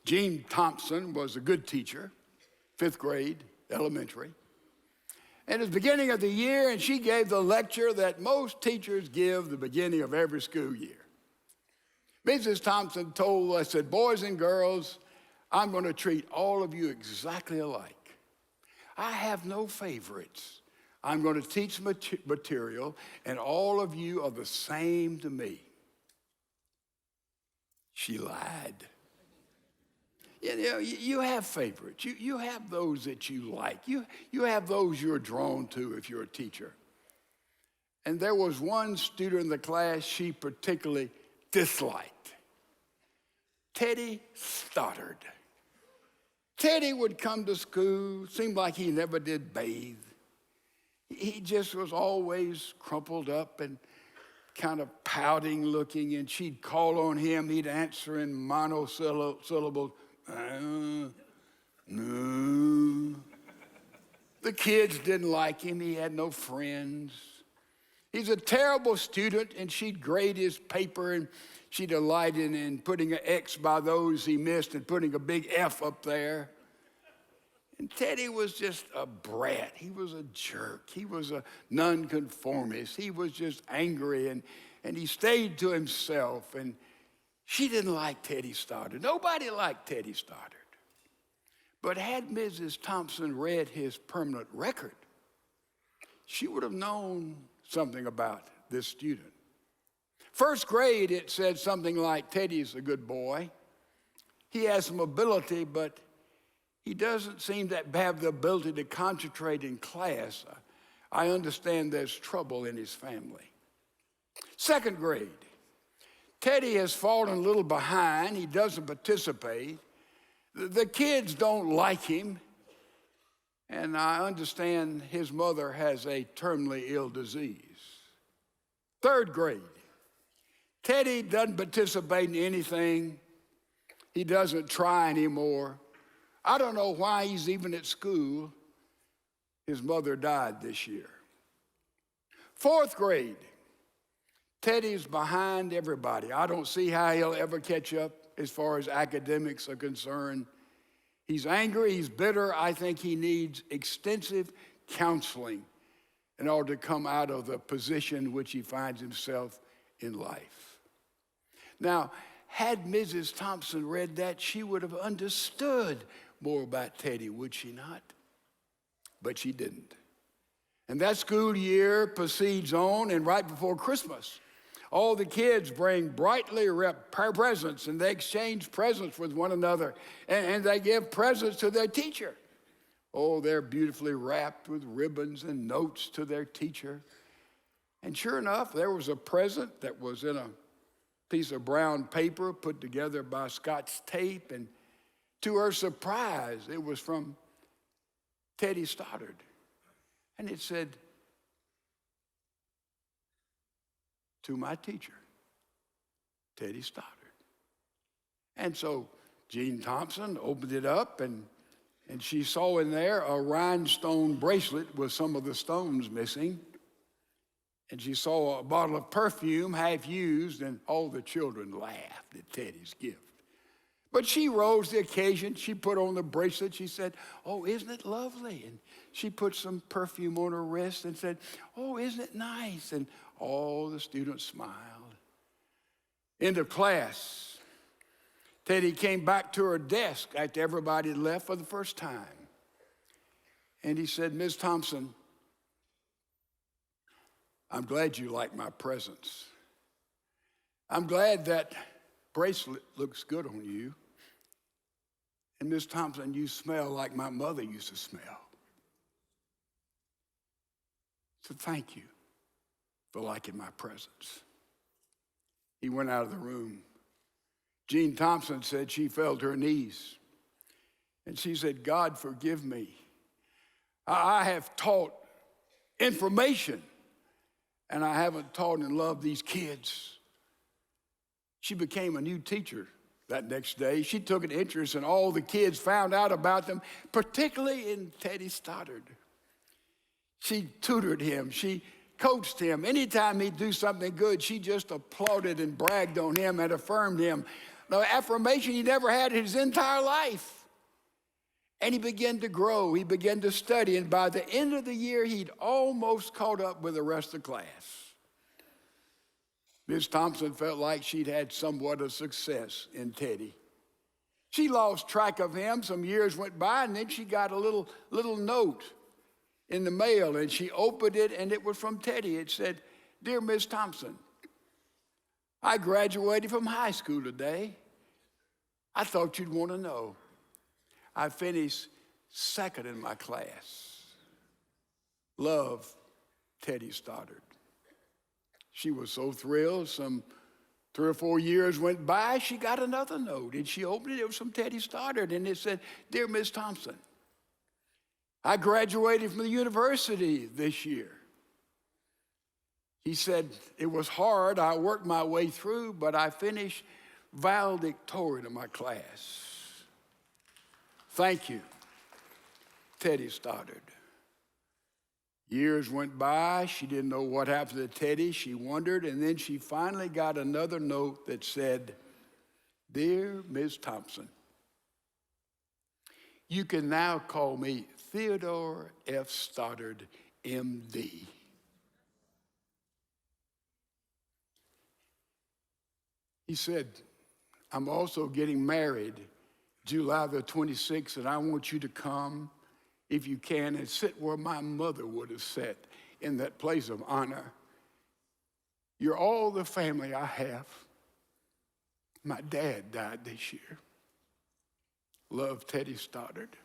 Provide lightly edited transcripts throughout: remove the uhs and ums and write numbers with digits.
Jean Thompson was a good teacher, 5th grade, elementary. And it was the beginning of the year, and she gave the lecture that most teachers give the beginning of every school year. Mrs. Thompson told us that, boys and girls, I'm going to treat all of you exactly alike. I have no favorites. I'm going to teach material, and all of you are the same to me. She lied. You know, you have favorites. You have those that you like. You have those you're drawn to if you're a teacher. And there was one student in the class she particularly disliked. Teddy Stoddard. Teddy would come to school, seemed like he never did bathe. He just was always crumpled up and kind of pouting looking, and she'd call on him. He'd answer in monosyllables. No. The kids didn't like him. He had no friends. He's a terrible student, and she'd grade his paper, and she delighted in putting an X by those he missed and putting a big F up there. And Teddy was just a brat. He was a jerk. He was a nonconformist. He was just angry, and he stayed to himself. And she didn't like Teddy Stoddard. Nobody liked Teddy Stoddard. But had Mrs. Thompson read his permanent record, she would have known something about this student. 1st grade, it said something like, Teddy's a good boy. He has some ability, but he doesn't seem to have the ability to concentrate in class. I understand there's trouble in his family. 2nd grade, Teddy has fallen a little behind. He doesn't participate. The kids don't like him. And I understand his mother has a terminally ill disease. 3rd grade, Teddy doesn't participate in anything. He doesn't try anymore. I don't know why he's even at school. His mother died this year. 4th grade, Teddy's behind everybody. I don't see how he'll ever catch up as far as academics are concerned. He's angry, he's bitter. I think he needs extensive counseling in order to come out of the position in which he finds himself in life. Now, had Mrs. Thompson read that, she would have understood more about Teddy, would she not? But she didn't. And that school year proceeds on, and right before Christmas, all the kids bring brightly wrapped presents, and they exchange presents with one another, and they give presents to their teacher. Oh, they're beautifully wrapped with ribbons and notes to their teacher. And sure enough, there was a present that was in a piece of brown paper put together by Scotch tape, and to her surprise, it was from Teddy Stoddard. And it said, to my teacher, Teddy Stoddard. And so Jean Thompson opened it up, and she saw in there a rhinestone bracelet with some of the stones missing. And she saw a bottle of perfume half used, and all the children laughed at Teddy's gift. But she rose to the occasion. She put on the bracelet. She said, oh, isn't it lovely? And she put some perfume on her wrist and said, oh, isn't it nice? And all the students smiled. End of class. Teddy came back to her desk after everybody had left for the first time. And he said, Ms. Thompson, I'm glad you like my presents. I'm glad that bracelet looks good on you. And Ms. Thompson, you smell like my mother used to smell. So thank you for liking my presents. He went out of the room. Jean Thompson said she fell to her knees. And she said, God, forgive me. I have taught information, and I haven't taught and loved these kids. She became a new teacher that next day. She took an interest in all the kids, found out about them, particularly in Teddy Stoddard. She tutored him. She coached him. Anytime he'd do something good, she just applauded and bragged on him and affirmed him. the affirmation he never had in his entire life. And he began to grow. He began to study. And by the end of the year, he'd almost caught up with the rest of the class. Ms. Thompson felt like she'd had somewhat of success in Teddy. She lost track of him. Some years went by, and then she got a little note in the mail, and she opened it, and it was from Teddy. It said, "Dear Ms. Thompson, I graduated from high school today. I thought you'd want to know. I finished second in my class. Love, Teddy Stoddard." She was so thrilled. Some 3 or 4 years went by, she got another note, and she opened it. It was from Teddy Stoddard, and it said, "Dear Ms. Thompson, I graduated from the university this year." He said, "It was hard. I worked my way through, but I finished valedictorian of my class. Thank you, Teddy Stoddard." Years went by. She didn't know what happened to Teddy. She wondered, and then she finally got another note that said, "Dear Ms. Thompson, you can now call me Theodore F. Stoddard, M.D." He said, "I'm also getting married July the 26th, and I want you to come, if you can, and sit where my mother would have sat, in that place of honor. You're all the family I have. My dad died this year. Love, Teddy Stoddard."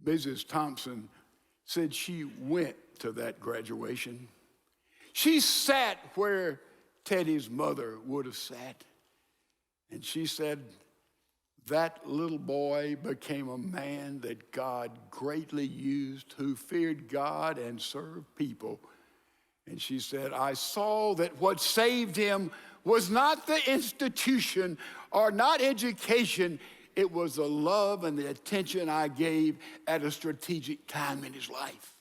Mrs. Thompson said she went to that graduation. She sat where Teddy's mother would have sat. And she said, that little boy became a man that God greatly used, who feared God and served people. And she said, I saw that what saved him was not the institution or not education. It was the love and the attention I gave at a strategic time in his life.